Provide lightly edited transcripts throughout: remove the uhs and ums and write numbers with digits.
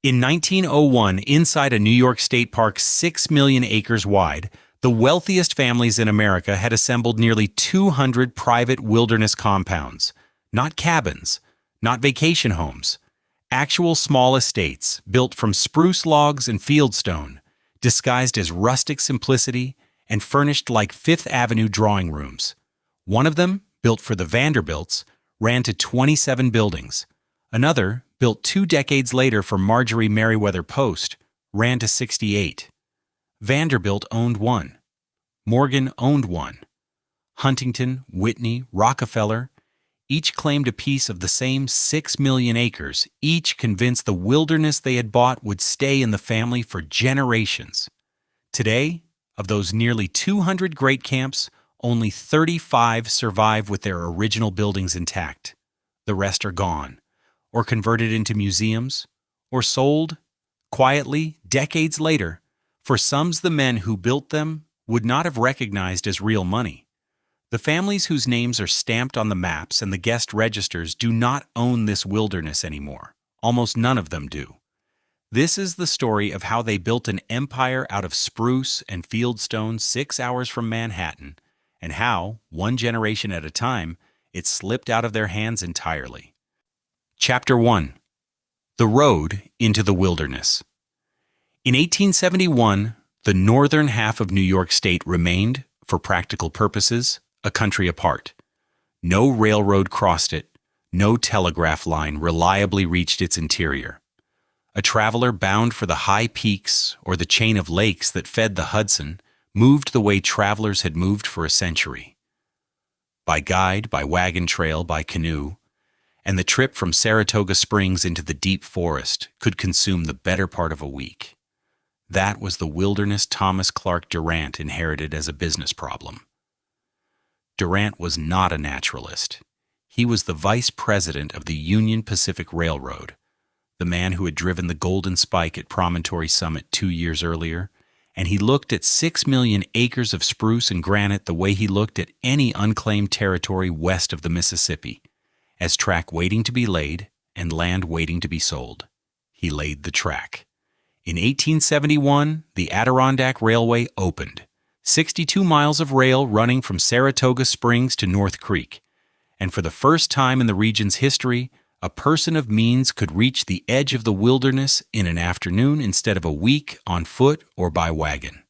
In 1901, inside a New York State park 6 million acres wide, the wealthiest families in America had assembled nearly 200 private wilderness compounds. Not cabins, not vacation homes. Actual small estates built from spruce logs and fieldstone, disguised as rustic simplicity and furnished like Fifth Avenue drawing rooms. One of them, built for the Vanderbilts, ran to 27 buildings. Another, built 2 decades later for Marjorie Merriweather Post, ran to 68. Vanderbilt owned one. Morgan owned one. Huntington, Whitney, Rockefeller, each claimed a piece of the same 6 million acres, each convinced the wilderness they had bought would stay in the family for generations. Today, of those nearly 200 great camps, only 35 survive with their original buildings intact. The rest are gone, or converted into museums, or sold, quietly, decades later, for sums the men who built them would not have recognized as real money. The families whose names are stamped on the maps and the guest registers do not own this wilderness anymore. Almost none of them do. This is the story of how they built an empire out of spruce and fieldstone 6 hours from Manhattan, and how, one generation at a time, it slipped out of their hands entirely. Chapter 1. The Road into the Wilderness. In 1871, the northern half of New York State remained, for practical purposes, a country apart. No railroad crossed it, no telegraph line reliably reached its interior. A traveler bound for the high peaks or the chain of lakes that fed the Hudson moved the way travelers had moved for a century. By guide, by wagon trail, by canoe, and the trip from Saratoga Springs into the deep forest could consume the better part of a week. That was the wilderness Thomas Clark Durant inherited as a business problem. Durant was not a naturalist. He was the vice president of the Union Pacific Railroad, the man who had driven the Golden Spike at Promontory Summit 2 years earlier, and he looked at 6 million acres of spruce and granite the way he looked at any unclaimed territory west of the Mississippi, as track waiting to be laid and land waiting to be sold. He laid the track. In 1871, the Adirondack Railway opened, 62 miles of rail running from Saratoga Springs to North Creek, and for the first time in the region's history, a person of means could reach the edge of the wilderness in an afternoon instead of a week on foot or by wagon.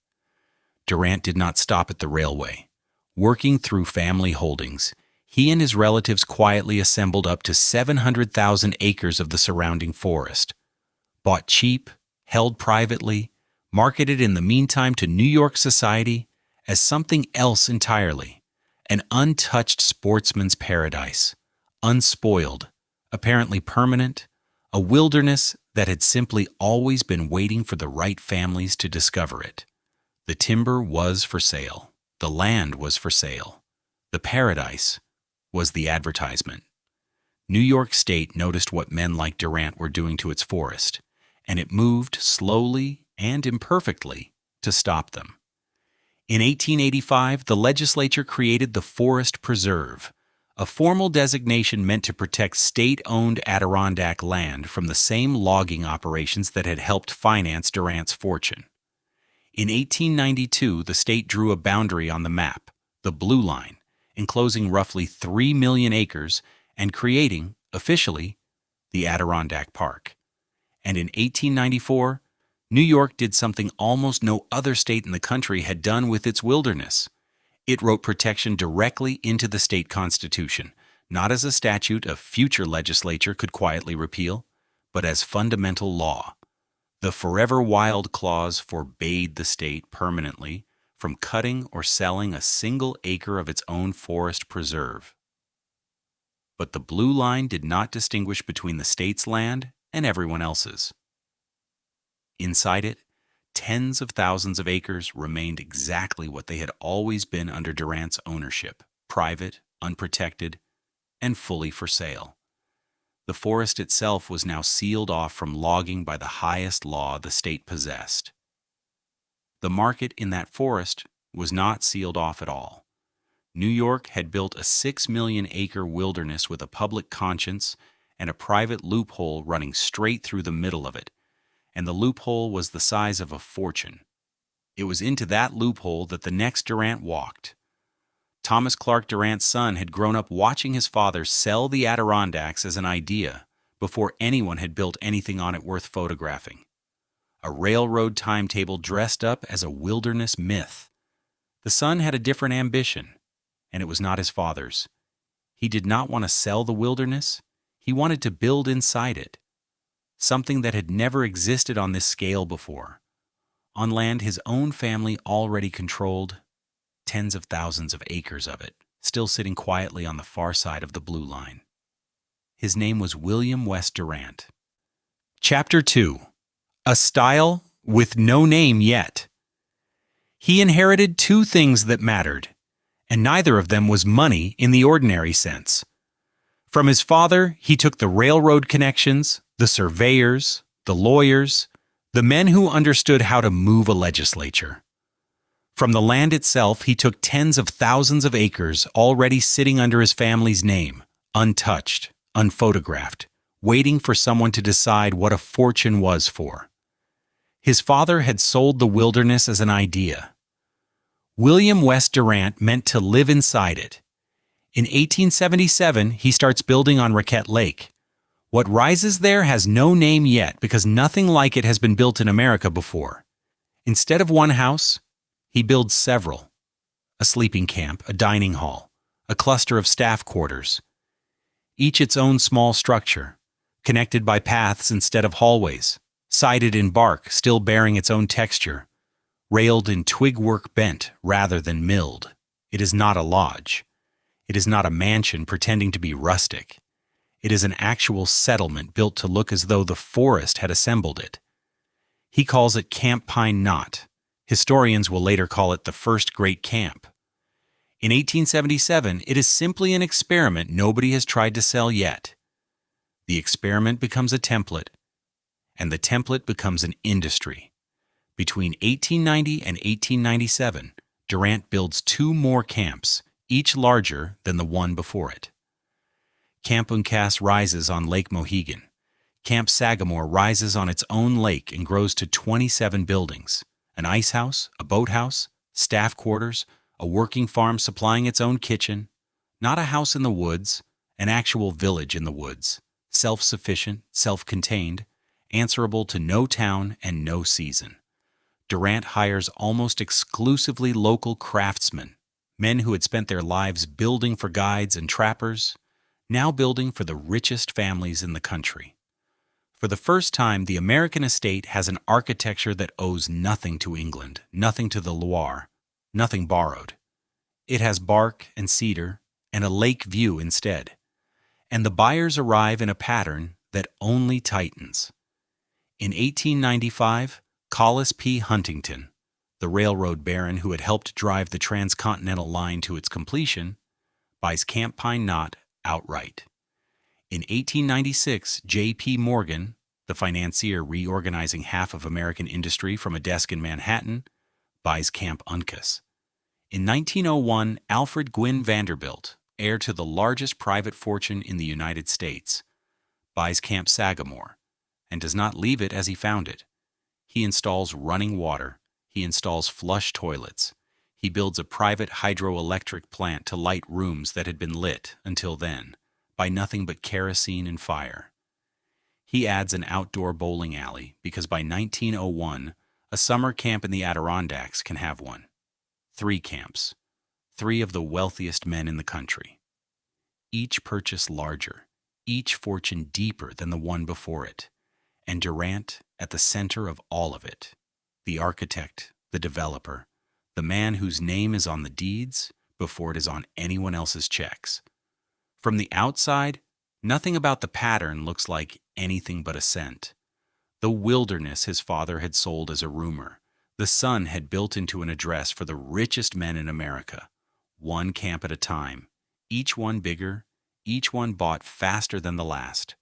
Durant did not stop at the railway. Working through family holdings, he and his relatives quietly assembled up to 700,000 acres of the surrounding forest, bought cheap, held privately, marketed in the meantime to New York society as something else entirely, an untouched sportsman's paradise, unspoiled, apparently permanent, a wilderness that had simply always been waiting for the right families to discover it. The timber was for sale. The land was for sale. The paradise was the advertisement. New York State noticed what men like Durant were doing to its forest, and it moved slowly and imperfectly to stop them. In 1885, the legislature created the Forest Preserve, a formal designation meant to protect state-owned Adirondack land from the same logging operations that had helped finance Durant's fortune. In 1892, the state drew a boundary on the map, the Blue Line, enclosing roughly 3 million acres and creating, officially, the Adirondack Park. And in 1894, New York did something almost no other state in the country had done with its wilderness. It wrote protection directly into the state constitution, not as a statute a future legislature could quietly repeal, but as fundamental law. The Forever Wild Clause forbade the state permanently from cutting or selling a single acre of its own forest preserve. But the Blue Line did not distinguish between the state's land and everyone else's. Inside it, tens of thousands of acres remained exactly what they had always been under Durant's ownership, private, unprotected, and fully for sale. The forest itself was now sealed off from logging by the highest law the state possessed. The market in that forest was not sealed off at all. New York had built a 6 million acre wilderness with a public conscience and a private loophole running straight through the middle of it, and the loophole was the size of a fortune. It was into that loophole that the next Durant walked. Thomas Clark Durant's son had grown up watching his father sell the Adirondacks as an idea before anyone had built anything on it worth photographing. A railroad timetable dressed up as a wilderness myth. The son had a different ambition, and it was not his father's. He did not want to sell the wilderness. He wanted to build inside it, something that had never existed on this scale before, on land his own family already controlled, tens of thousands of acres of it, still sitting quietly on the far side of the blue line. His name was William West Durant. Chapter 2. A Style with No Name Yet. He inherited two things that mattered, and neither of them was money in the ordinary sense. From his father, he took the railroad connections, the surveyors, the lawyers, the men who understood how to move a legislature. From the land itself, he took tens of thousands of acres already sitting under his family's name, untouched, unphotographed, waiting for someone to decide what a fortune was for. His father had sold the wilderness as an idea. William West Durant meant to live inside it. In 1877, he starts building on Roquette Lake. What rises there has no name yet because nothing like it has been built in America before. Instead of one house, he builds several. A sleeping camp, a dining hall, a cluster of staff quarters. Each its own small structure, connected by paths instead of hallways, sided in bark still bearing its own texture, railed in twig work bent rather than milled. It is not a lodge. It is not a mansion pretending to be rustic. It is an actual settlement built to look as though the forest had assembled it. He calls it Camp Pine Knot. Historians will later call it the first great camp. In 1877, it is simply an experiment nobody has tried to sell yet. The experiment becomes a template, and the template becomes an industry. Between 1890 and 1897, Durant builds two more camps, each larger than the one before it. Camp Uncas rises on Lake Mohegan. Camp Sagamore rises on its own lake and grows to 27 buildings, an ice house, a boathouse, staff quarters, a working farm supplying its own kitchen, not a house in the woods, an actual village in the woods, self-sufficient, self-contained, answerable to no town and no season. Durant hires almost exclusively local craftsmen, men who had spent their lives building for guides and trappers, now building for the richest families in the country. For the first time, the American estate has an architecture that owes nothing to England, nothing to the Loire, nothing borrowed. It has bark and cedar and a lake view instead. And the buyers arrive in a pattern that only tightens. In 1895, Collis P. Huntington, the railroad baron who had helped drive the transcontinental line to its completion, buys Camp Pine Knot outright. In 1896, J.P. Morgan, the financier reorganizing half of American industry from a desk in Manhattan, buys Camp Uncas. In 1901, Alfred Gwynn Vanderbilt, heir to the largest private fortune in the United States, buys Camp Sagamore, and does not leave it as he found it. He installs running water. He installs flush toilets. He builds a private hydroelectric plant to light rooms that had been lit, until then, by nothing but kerosene and fire. He adds an outdoor bowling alley because by 1901, a summer camp in the Adirondacks can have one. 3 camps, 3 of the wealthiest men in the country. Each purchase larger, each fortune deeper than the one before it, and Durant at the center of all of it, the architect, the developer, the man whose name is on the deeds before it is on anyone else's checks. From the outside, nothing about the pattern looks like anything but a cent. The wilderness his father had sold as a rumor, the son had built into an address for the richest men in America, one camp at a time, each one bigger, each one bought faster than the last.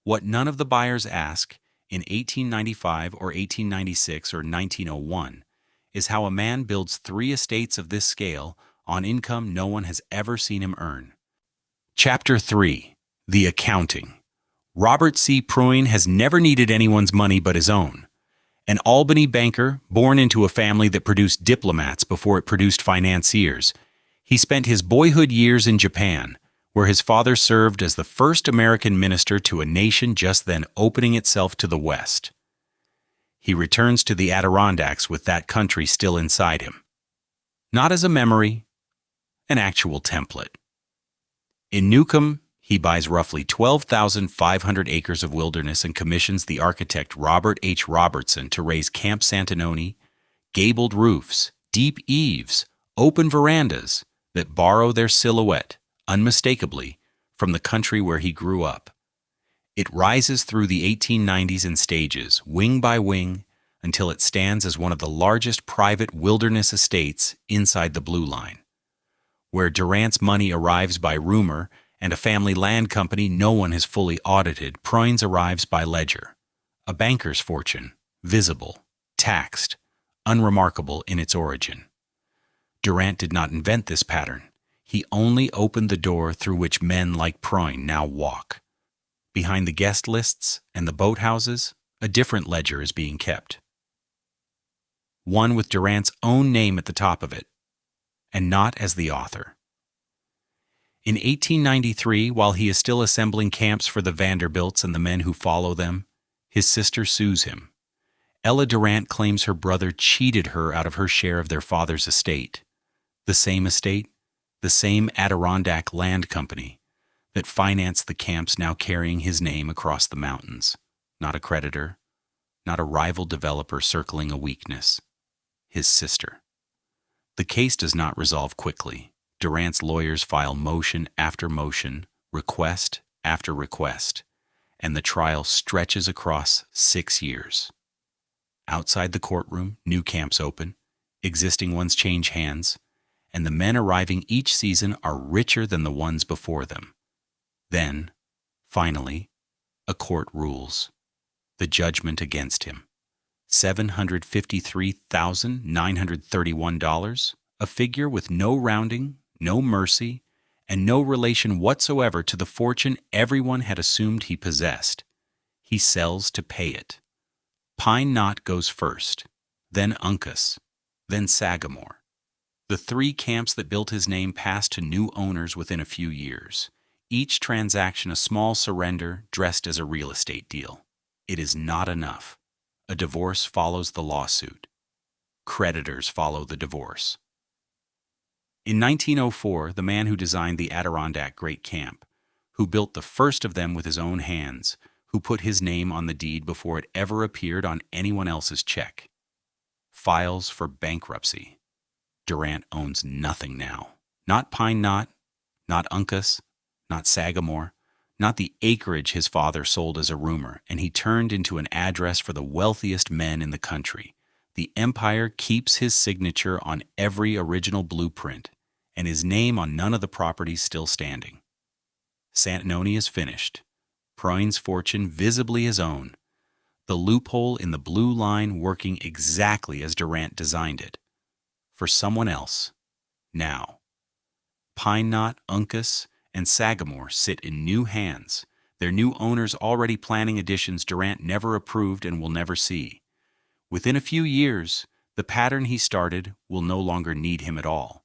What none of the buyers ask, in 1895 or 1896 or 1901, is how a man builds 3 estates of this scale on income no one has ever seen him earn. Chapter 3. The Accounting. Robert C. Pruin has never needed anyone's money but his own. An Albany banker, born into a family that produced diplomats before it produced financiers, he spent his boyhood years in Japan, where his father served as the first American minister to a nation just then opening itself to the West. He returns to the Adirondacks with that country still inside him. Not as a memory, an actual template. In Newcomb, he buys roughly 12,500 acres of wilderness and commissions the architect Robert H. Robertson to raise Camp Santanoni, gabled roofs, deep eaves, open verandas that borrow their silhouette, unmistakably, from the country where he grew up. It rises through the 1890s in stages, wing by wing, until it stands as one of the largest private wilderness estates inside the Blue Line. Where Durant's money arrives by rumor and a family land company no one has fully audited, Proyns arrives by ledger. A banker's fortune, visible, taxed, unremarkable in its origin. Durant did not invent this pattern. He only opened the door through which men like Proyn now walk. Behind the guest lists and the boathouses, a different ledger is being kept. One with Durant's own name at the top of it, and not as the author. In 1893, while he is still assembling camps for the Vanderbilts and the men who follow them, his sister sues him. Ella Durant claims her brother cheated her out of her share of their father's estate. The same estate, the same Adirondack Land Company, that financed the camps now carrying his name across the mountains. Not a creditor, not a rival developer circling a weakness. His sister. The case does not resolve quickly. Durant's lawyers file motion after motion, request after request, and the trial stretches across 6 years. Outside the courtroom, new camps open, existing ones change hands, and the men arriving each season are richer than the ones before them. Then, finally, a court rules. The judgment against him. $753,931, a figure with no rounding, no mercy, and no relation whatsoever to the fortune everyone had assumed he possessed. He sells to pay it. Pine Knot goes first, then Uncas, then Sagamore. The 3 camps that built his name passed to new owners within a few years. Each transaction a small surrender dressed as a real estate deal. It is not enough. A divorce follows the lawsuit. Creditors follow the divorce. In 1904, the man who designed the Adirondack Great Camp, who built the first of them with his own hands, who put his name on the deed before it ever appeared on anyone else's check, files for bankruptcy. Durant owns nothing now. Not Pine Knot, not Uncas, not Sagamore, not the acreage his father sold as a rumor, and he turned into an address for the wealthiest men in the country. The empire keeps his signature on every original blueprint, and his name on none of the properties still standing. Santanoni is finished. Proyn's fortune visibly his own. The loophole in the Blue Line working exactly as Durant designed it. For someone else. Now. Pine Knot, Uncas, and Sagamore sit in new hands, their new owners already planning additions Durant never approved and will never see. Within a few years, the pattern he started will no longer need him at all.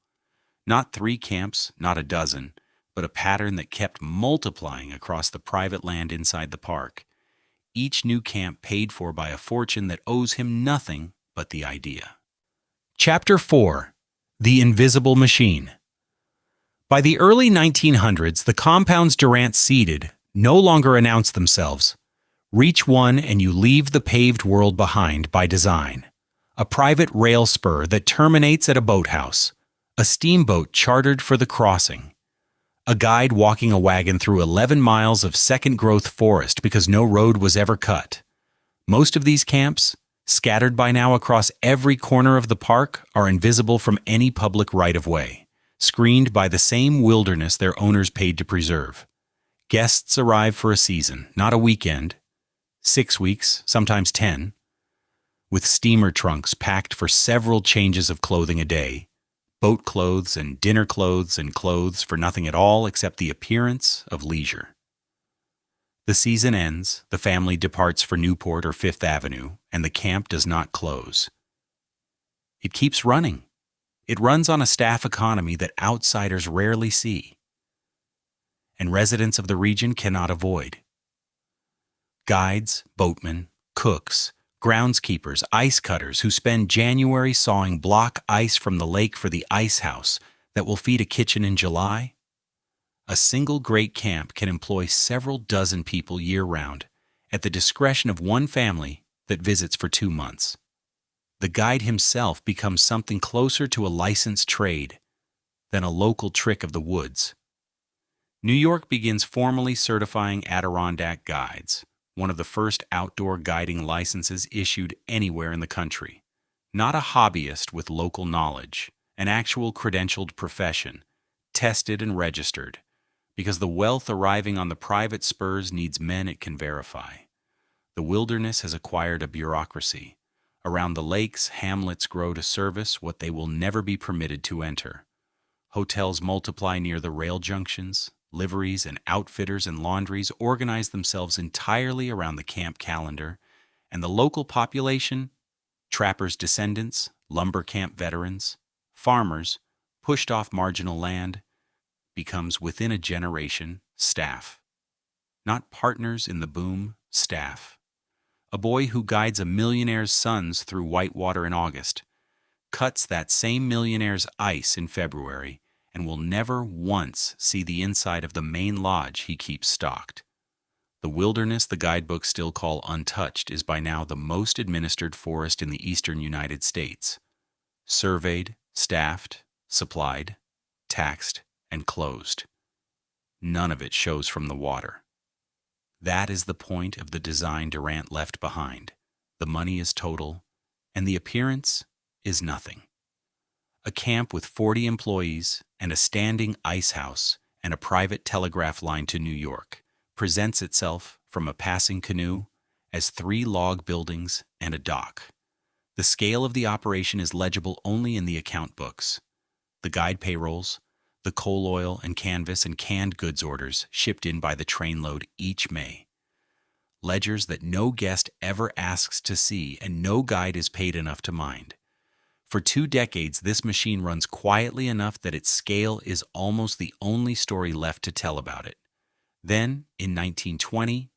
Not 3 camps, not a dozen, but a pattern that kept multiplying across the private land inside the park. Each new camp paid for by a fortune that owes him nothing but the idea. Chapter 4. The Invisible Machine. By the early 1900s, the compounds Durant seeded no longer announced themselves. Reach one and you leave the paved world behind by design. A private rail spur that terminates at a boathouse. A steamboat chartered for the crossing. A guide walking a wagon through 11 miles of second-growth forest because no road was ever cut. Most of these camps, scattered by now across every corner of the park, are invisible from any public right-of-way, screened by the same wilderness their owners paid to preserve. Guests arrive for a season, not a weekend. 6 weeks, sometimes 10, with steamer trunks packed for several changes of clothing a day, boat clothes and dinner clothes and clothes for nothing at all except the appearance of leisure. The season ends, the family departs for Newport or Fifth Avenue, and the camp does not close. It keeps running. It runs on a staff economy that outsiders rarely see, and residents of the region cannot avoid. Guides, boatmen, cooks, groundskeepers, ice cutters who spend January sawing block ice from the lake for the ice house that will feed a kitchen in July. A single great camp can employ several dozen people year-round at the discretion of one family that visits for 2 months. The guide himself becomes something closer to a licensed trade than a local trick of the woods. New York begins formally certifying Adirondack guides, one of the first outdoor guiding licenses issued anywhere in the country. Not a hobbyist with local knowledge, an actual credentialed profession, tested and registered, because the wealth arriving on the private spurs needs men it can verify. The wilderness has acquired a bureaucracy. Around the lakes, hamlets grow to service what they will never be permitted to enter. Hotels multiply near the rail junctions. Liveries and outfitters and laundries organize themselves entirely around the camp calendar, and the local population, trappers' descendants, lumber camp veterans, farmers, pushed off marginal land, becomes within a generation staff. Not partners in the boom, staff. A boy who guides a millionaire's sons through Whitewater in August cuts that same millionaire's ice in February and will never once see the inside of the main lodge he keeps stocked. The wilderness the guidebooks still call untouched is by now the most administered forest in the eastern United States. Surveyed, staffed, supplied, taxed, and closed. None of it shows from the water. That is the point of the design Durant left behind. The money is total, and the appearance is nothing. A camp with 40 employees and a standing ice house and a private telegraph line to New York presents itself from a passing canoe as 3 log buildings and a dock. The scale of the operation is legible only in the account books. The guide payrolls, the coal oil and canvas and canned goods orders shipped in by the trainload each May. Ledgers that no guest ever asks to see and no guide is paid enough to mind. For 2 decades, this machine runs quietly enough that its scale is almost the only story left to tell about it. Then, in 1920,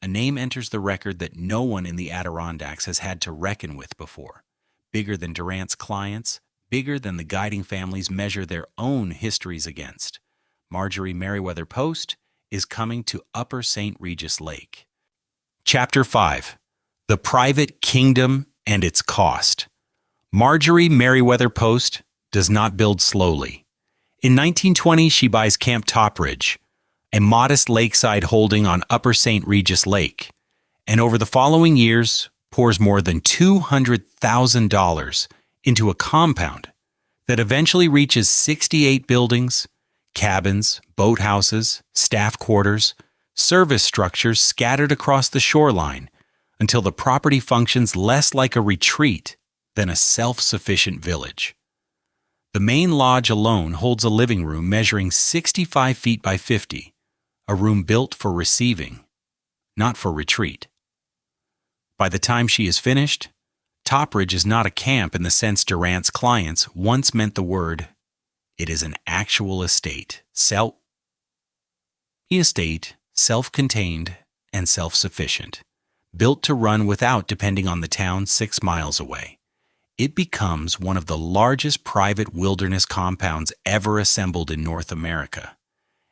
a name enters the record that no one in the Adirondacks has had to reckon with before. Bigger than Durant's clients, bigger than the guiding families measure their own histories against. Marjorie Merriweather Post is coming to Upper St. Regis Lake. Chapter 5. The Private Kingdom and Its Cost. Marjorie Merriweather Post does not build slowly. In 1920, she buys Camp Topridge, a modest lakeside holding on Upper St. Regis Lake, and over the following years pours more than $200,000 into a compound that eventually reaches 68 buildings, cabins, boathouses, staff quarters, service structures scattered across the shoreline until the property functions less like a retreat than a self-sufficient village. The main lodge alone holds a living room measuring 65 feet by 50, a room built for receiving, not for retreat. By the time she is finished, Topridge is not a camp in the sense Durant's clients once meant the word. It is an actual estate, self-contained and self-sufficient, built to run without depending on the town 6 miles away. It becomes one of the largest private wilderness compounds ever assembled in North America,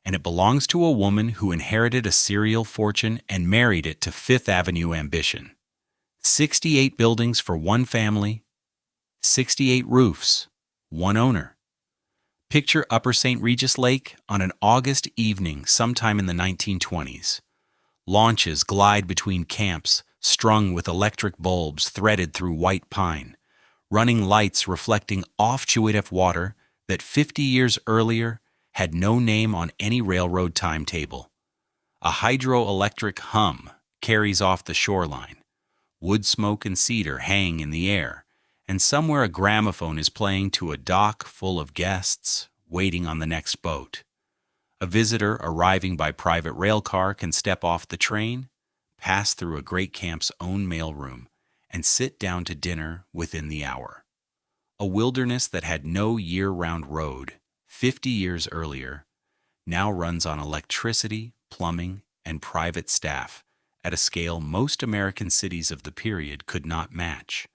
and it belongs to a woman who inherited a serial fortune and married it to Fifth Avenue ambition. 68 buildings for one family, 68 roofs, one owner. Picture Upper St. Regis Lake on an August evening sometime in the 1920s. Launches glide between camps, strung with electric bulbs threaded through white pine, running lights reflecting off Chouetteff water that 50 years earlier had no name on any railroad timetable. A hydroelectric hum carries off the shoreline. Wood smoke and cedar hang in the air, and somewhere a gramophone is playing to a dock full of guests waiting on the next boat. A visitor arriving by private rail car can step off the train, pass through a great camp's own mailroom, and sit down to dinner within the hour. A wilderness that had no year-round road 50 years earlier now runs on electricity, plumbing, and private staff at a scale most American cities of the period could not match.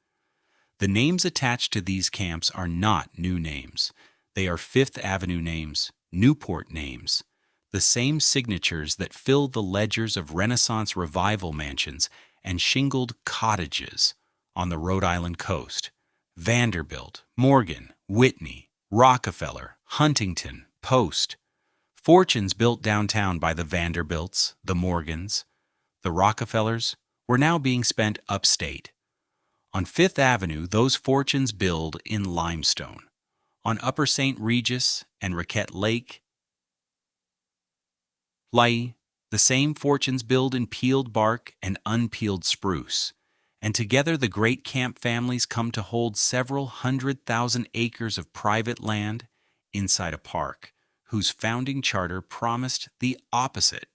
The names attached to these camps are not new names. They are Fifth Avenue names, Newport names, the same signatures that filled the ledgers of Renaissance revival mansions and shingled cottages on the Rhode Island coast. Vanderbilt, Morgan, Whitney, Rockefeller, Huntington, Post. Fortunes built downtown by the Vanderbilts, the Morgans, the Rockefellers were now being spent upstate. On Fifth Avenue, those fortunes build in limestone. On Upper St. Regis and Raquette Lake, the same fortunes build in peeled bark and unpeeled spruce. And together the great camp families come to hold several 100,000 acres of private land inside a park whose founding charter promised the opposite: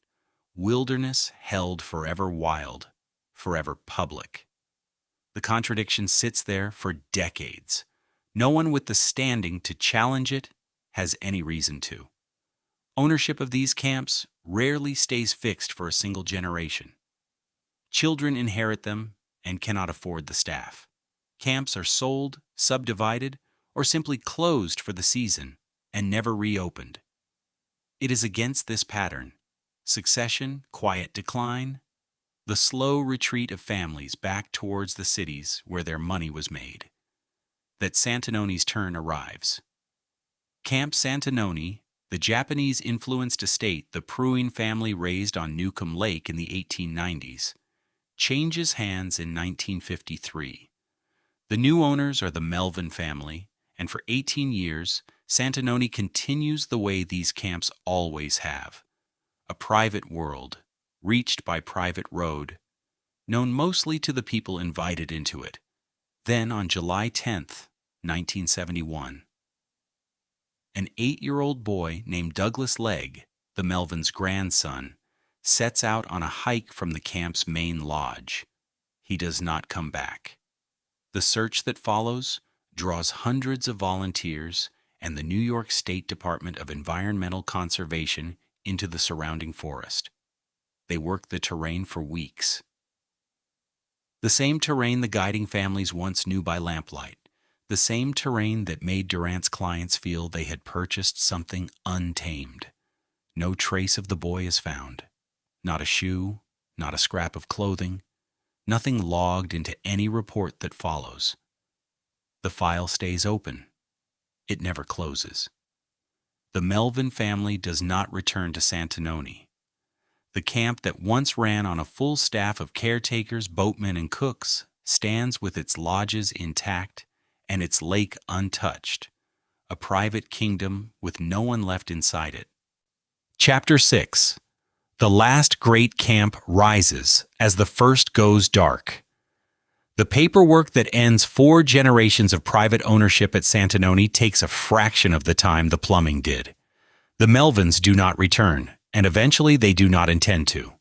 wilderness held forever wild, forever public. The contradiction sits there for decades. No one with the standing to challenge it has any reason to. Ownership of these camps rarely stays fixed for a single generation. Children inherit them and cannot afford the staff. Camps are sold, subdivided, or simply closed for the season and never reopened. It is against this pattern, succession, quiet decline, the slow retreat of families back towards the cities where their money was made, that Santanoni's turn arrives. Camp Santanoni, the Japanese-influenced estate the Pruin family raised on Newcomb Lake in the 1890s, changes hands in 1953. The new owners are the Melvin family, and for 18 years, Santanoni continues the way these camps always have: a private world, reached by private road, known mostly to the people invited into it. Then on July 10th, 1971, an 8-year-old boy named Douglas Legg, the Melvins' grandson, sets out on a hike from the camp's main lodge. He does not come back. The search that follows draws hundreds of volunteers and the New York State Department of Environmental Conservation into the surrounding forest. They work the terrain for weeks. The same terrain the guiding families once knew by lamplight, the same terrain that made Durant's clients feel they had purchased something untamed. No trace of the boy is found. Not a shoe, not a scrap of clothing, nothing logged into any report that follows. The file stays open. It never closes. The Melvin family does not return to Santanoni. The camp that once ran on a full staff of caretakers, boatmen, and cooks stands with its lodges intact and its lake untouched, a private kingdom with no one left inside it. Chapter 6. The last great camp rises as the first goes dark. The paperwork that ends 4 generations of private ownership at Santanoni takes a fraction of the time the plumbing did. The Melvins do not return, and eventually they do not intend to.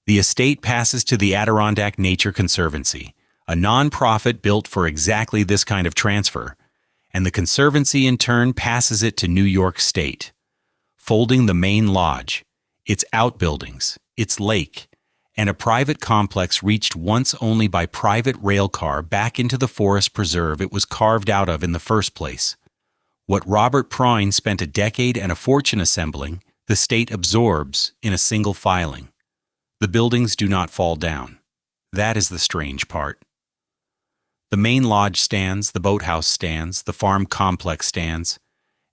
The estate passes to the Adirondack Nature Conservancy, a non-profit built for exactly this kind of transfer, and the Conservancy in turn passes it to New York State, folding the main lodge, its outbuildings, its lake, and a private complex reached once only by private rail car back into the forest preserve it was carved out of in the first place. What Robert Pruin spent a decade and a fortune assembling, the state absorbs in a single filing. The buildings do not fall down. That is the strange part. The main lodge stands, the boathouse stands, the farm complex stands,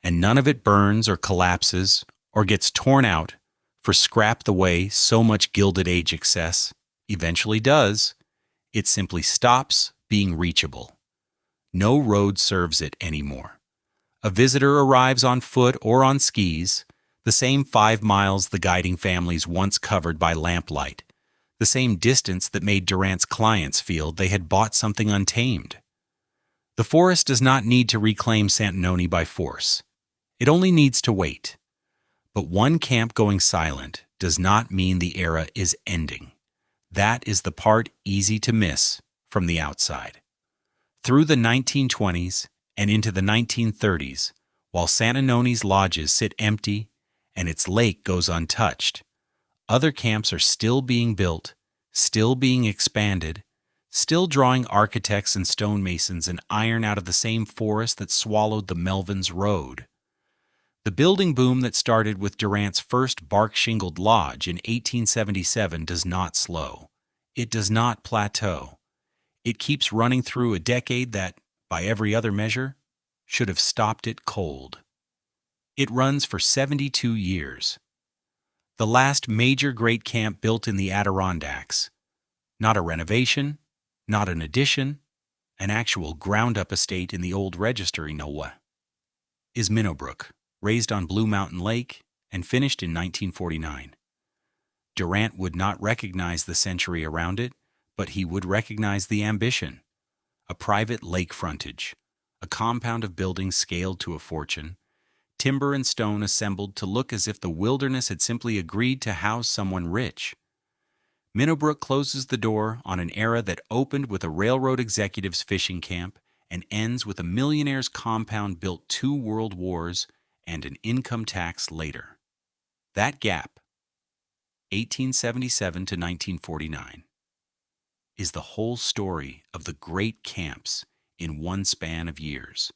and none of it burns or collapses or gets torn out for scrap the way so much Gilded Age excess eventually does. It simply stops being reachable. No road serves it anymore. A visitor arrives on foot or on skis, the same 5 miles the guiding families once covered by lamplight, the same distance that made Durant's clients feel they had bought something untamed. The forest does not need to reclaim Santanoni by force. It only needs to wait. But one camp going silent does not mean the era is ending. That is the part easy to miss from the outside. Through the 1920s and into the 1930s, while Santanoni's lodges sit empty and its lake goes untouched, other camps are still being built, still being expanded, still drawing architects and stonemasons and iron out of the same forest that swallowed the Melvin's Road. The building boom that started with Durant's first bark-shingled lodge in 1877 does not slow. It does not plateau. It keeps running through a decade that, by every other measure, should have stopped it cold. It runs for 72 years. The last major great camp built in the Adirondacks. Not a renovation, not an addition, an actual ground-up estate in the old Register, is Minnowbrook, raised on Blue Mountain Lake and finished in 1949. Durant would not recognize the century around it, but he would recognize the ambition. A private lake frontage, a compound of buildings scaled to a fortune, timber and stone assembled to look as if the wilderness had simply agreed to house someone rich. Minnowbrook closes the door on an era that opened with a railroad executive's fishing camp and ends with a millionaire's compound built 2 world wars and an income tax later. That gap, 1877 to 1949, is the whole story of the great camps in one span of years.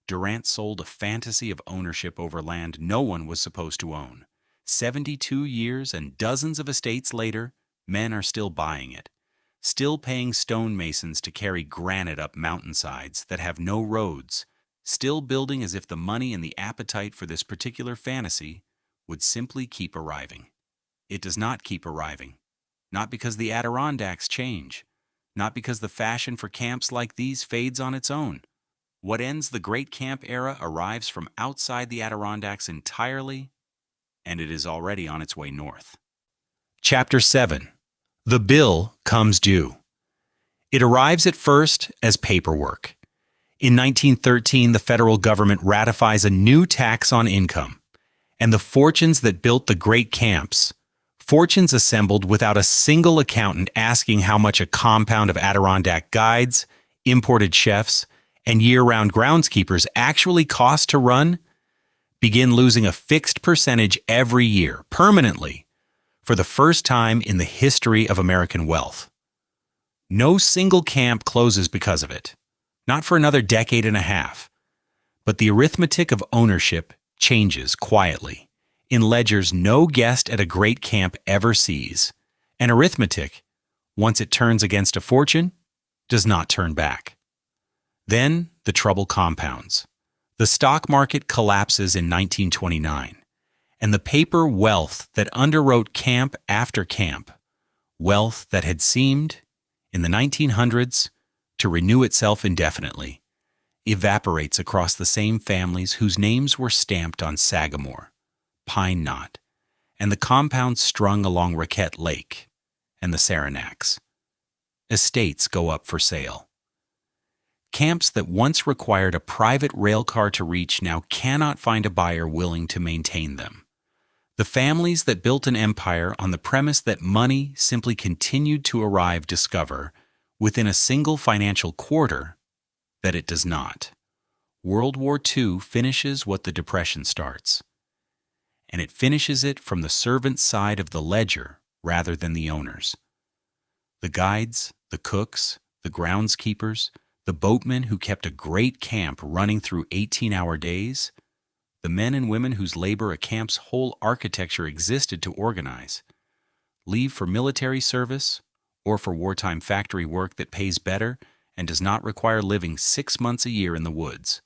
Durant sold a fantasy of ownership over land no one was supposed to own. 72 years and dozens of estates later, men are still buying it, still paying stonemasons to carry granite up mountainsides that have no roads, still building as if the money and the appetite for this particular fantasy would simply keep arriving. It does not keep arriving. Not because the Adirondacks change, not because the fashion for camps like these fades on its own. What ends the great camp era arrives from outside the Adirondacks entirely, and it is already on its way north. Chapter 7. The bill comes due. It arrives at first as paperwork. In 1913, the federal government ratifies a new tax on income, and the fortunes that built the great camps, fortunes assembled without a single accountant asking how much a compound of Adirondack guides, imported chefs, and year-round groundskeepers actually cost to run, begin losing a fixed percentage every year, permanently, for the first time in the history of American wealth. No single camp closes because of it, not for another decade and a half, but the arithmetic of ownership changes quietly, in ledgers no guest at a great camp ever sees. An arithmetic, once it turns against a fortune, does not turn back. Then the trouble compounds. The stock market collapses in 1929, and the paper wealth that underwrote camp after camp, wealth that had seemed, in the 1900s, to renew itself indefinitely, evaporates across the same families whose names were stamped on Sagamore, Pine Knot, and the compounds strung along Raquette Lake and the Saronacks. Estates go up for sale. Camps that once required a private rail car to reach now cannot find a buyer willing to maintain them. The families that built an empire on the premise that money simply continued to arrive discover, within a single financial quarter, that it does not. World War II finishes what the Depression starts, and it finishes it from the servant's side of the ledger rather than the owner's. The guides, the cooks, the groundskeepers, the boatmen who kept a great camp running through 18-hour days, the men and women whose labor a camp's whole architecture existed to organize, leave for military service or for wartime factory work that pays better and does not require living 6 months a year in the woods.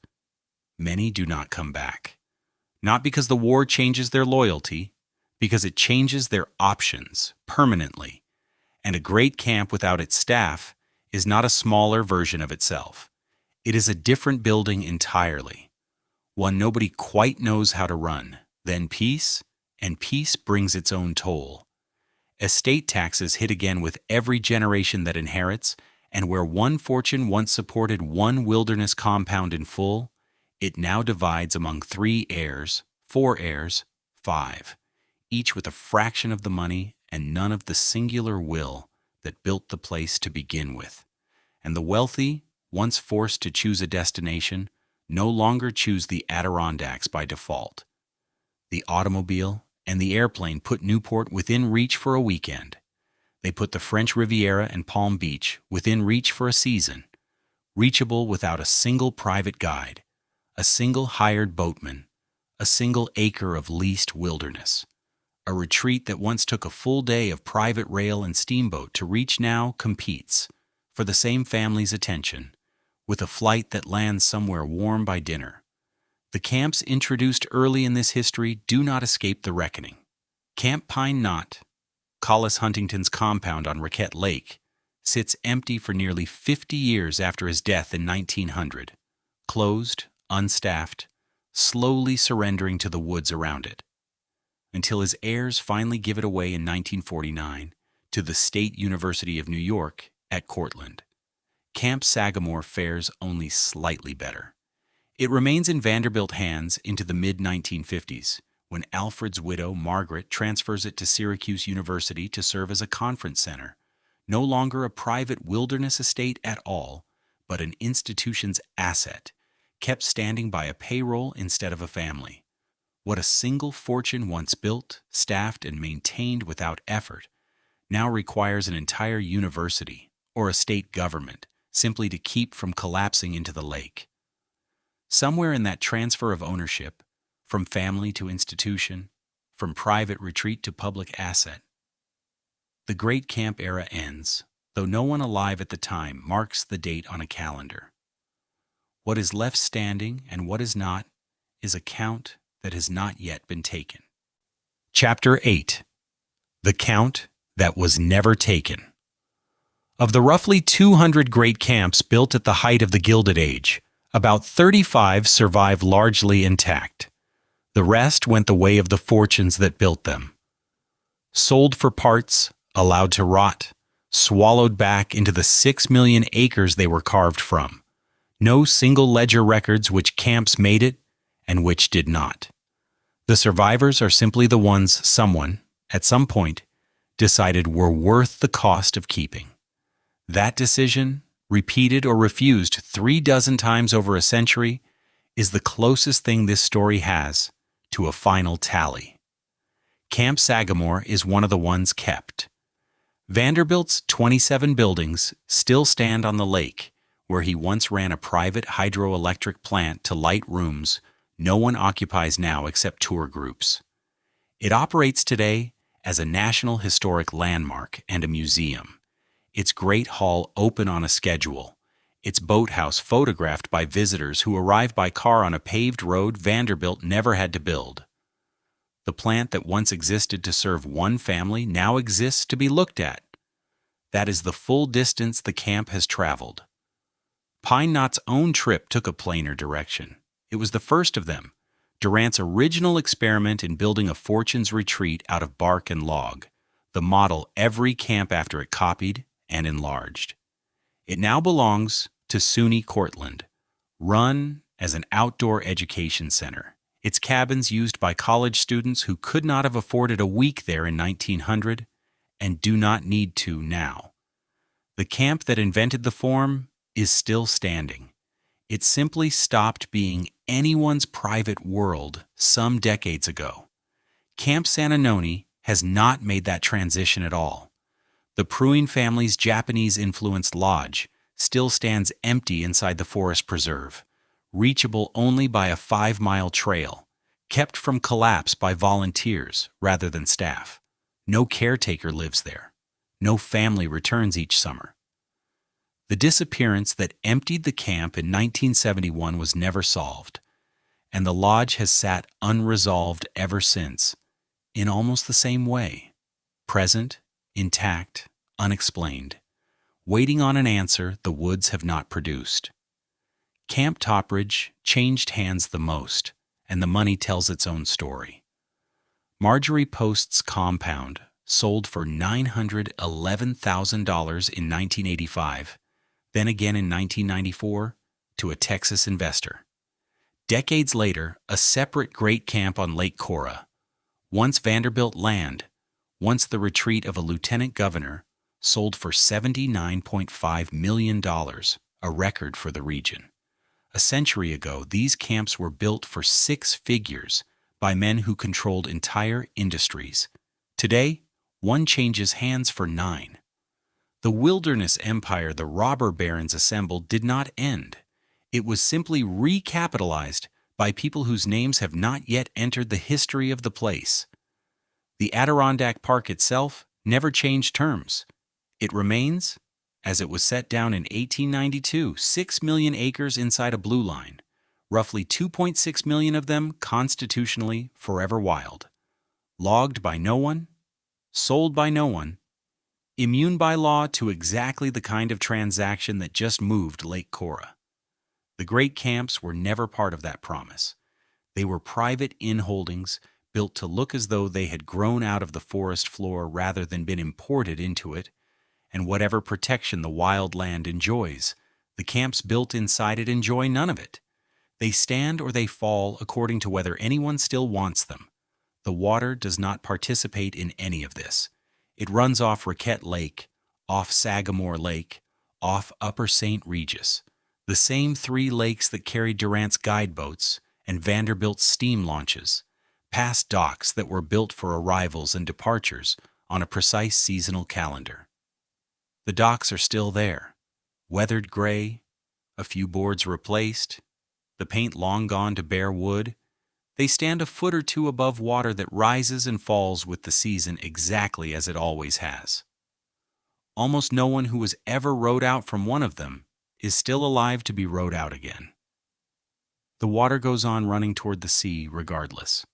Many do not come back. Not because the war changes their loyalty, because it changes their options permanently, and a great camp without its staff is not a smaller version of itself. It is a different building entirely, one nobody quite knows how to run. Then peace, and peace brings its own toll. Estate taxes hit again with every generation that inherits, and where one fortune once supported one wilderness compound in full, it now divides among 3 heirs, 4 heirs, 5, each with a fraction of the money and none of the singular will that built the place to begin with. And the wealthy, once forced to choose a destination, no longer choose the Adirondacks by default. The automobile and the airplane put Newport within reach for a weekend. They put the French Riviera and Palm Beach within reach for a season, reachable without a single private guide, a single hired boatman, a single acre of leased wilderness. A retreat that once took a full day of private rail and steamboat to reach now competes, for the same family's attention, with a flight that lands somewhere warm by dinner. The camps introduced early in this history do not escape the reckoning. Camp Pine Knot, Collis Huntington's compound on Raquette Lake, sits empty for nearly 50 years after his death in 1900, closed, unstaffed, slowly surrendering to the woods around it, until his heirs finally give it away in 1949 to the State University of New York at Cortland. Camp Sagamore fares only slightly better. It remains in Vanderbilt hands into the mid-1950s, when Alfred's widow, Margaret, transfers it to Syracuse University to serve as a conference center, no longer a private wilderness estate at all, but an institution's asset, kept standing by a payroll instead of a family. What a single fortune once built, staffed, and maintained without effort now requires an entire university or a state government simply to keep from collapsing into the lake. Somewhere in that transfer of ownership, from family to institution, from private retreat to public asset, the great camp era ends, though no one alive at the time marks the date on a calendar. What is left standing and what is not is a count that has not yet been taken. Chapter 8. The Count That Was Never Taken. Of the roughly 200 great camps built at the height of the Gilded Age, about 35 survive largely intact. The rest went the way of the fortunes that built them. Sold for parts, allowed to rot, swallowed back into the 6 million acres they were carved from. No single ledger records which camps made it and which did not. The survivors are simply the ones someone, at some point, decided were worth the cost of keeping. That decision, repeated or refused 36 times over a century, is the closest thing this story has to a final tally. Camp Sagamore is one of the ones kept. Vanderbilt's 27 buildings still stand on the lake, where he once ran a private hydroelectric plant to light rooms no one occupies now except tour groups. It operates today as a National Historic Landmark and a museum. Its Great Hall open on a schedule, its boathouse photographed by visitors who arrive by car on a paved road Vanderbilt never had to build. The plant that once existed to serve one family now exists to be looked at. That is the full distance the camp has traveled. Pine Knot's own trip took a plainer direction. It was the first of them, Durant's original experiment in building a fortune's retreat out of bark and log, the model every camp after it copied and enlarged. It now belongs to SUNY Cortland, run as an outdoor education center, its cabins used by college students who could not have afforded a week there in 1900 and do not need to now. The camp that invented the form is still standing. It simply stopped being anyone's private world some decades ago. Camp Sananoni has not made that transition at all. The Pruitt family's Japanese-influenced lodge still stands empty inside the forest preserve, reachable only by a 5-mile trail, kept from collapse by volunteers rather than staff. No caretaker lives there. No family returns each summer. The disappearance that emptied the camp in 1971 was never solved, and the lodge has sat unresolved ever since, in almost the same way, present, intact, unexplained, waiting on an answer the woods have not produced. Camp Topridge changed hands the most, and the money tells its own story. Marjorie Post's compound sold for $911,000 in 1985, then again in 1994, to a Texas investor. Decades later, a separate great camp on Lake Cora, Once Vanderbilt land, once the retreat of a lieutenant governor, sold for $79.5 million, a record for the region. A century ago, these camps were built for six figures by men who controlled entire industries. Today, one changes hands for nine. The wilderness empire the robber barons assembled did not end. It was simply recapitalized by people whose names have not yet entered the history of the place. The Adirondack Park itself never changed terms. It remains, as it was set down in 1892, 6 million acres inside a blue line, roughly 2.6 million of them constitutionally forever wild, logged by no one, sold by no one, immune by law to exactly the kind of transaction that just moved Lake Cora. The great camps were never part of that promise. They were private inholdings built to look as though they had grown out of the forest floor rather than been imported into it, and whatever protection the wild land enjoys, the camps built inside it enjoy none of it. They stand or they fall according to whether anyone still wants them. The water does not participate in any of this. It runs off Raquette Lake, off Sagamore Lake, off Upper St. Regis, the same three lakes that carried Durant's guideboats and Vanderbilt's steam launches, past docks that were built for arrivals and departures on a precise seasonal calendar. The docks are still there, weathered gray, a few boards replaced, the paint long gone to bare wood. They stand a foot or two above water that rises and falls with the season exactly as it always has. Almost no one who was ever rowed out from one of them is still alive to be rowed out again. The water goes on running toward the sea regardless.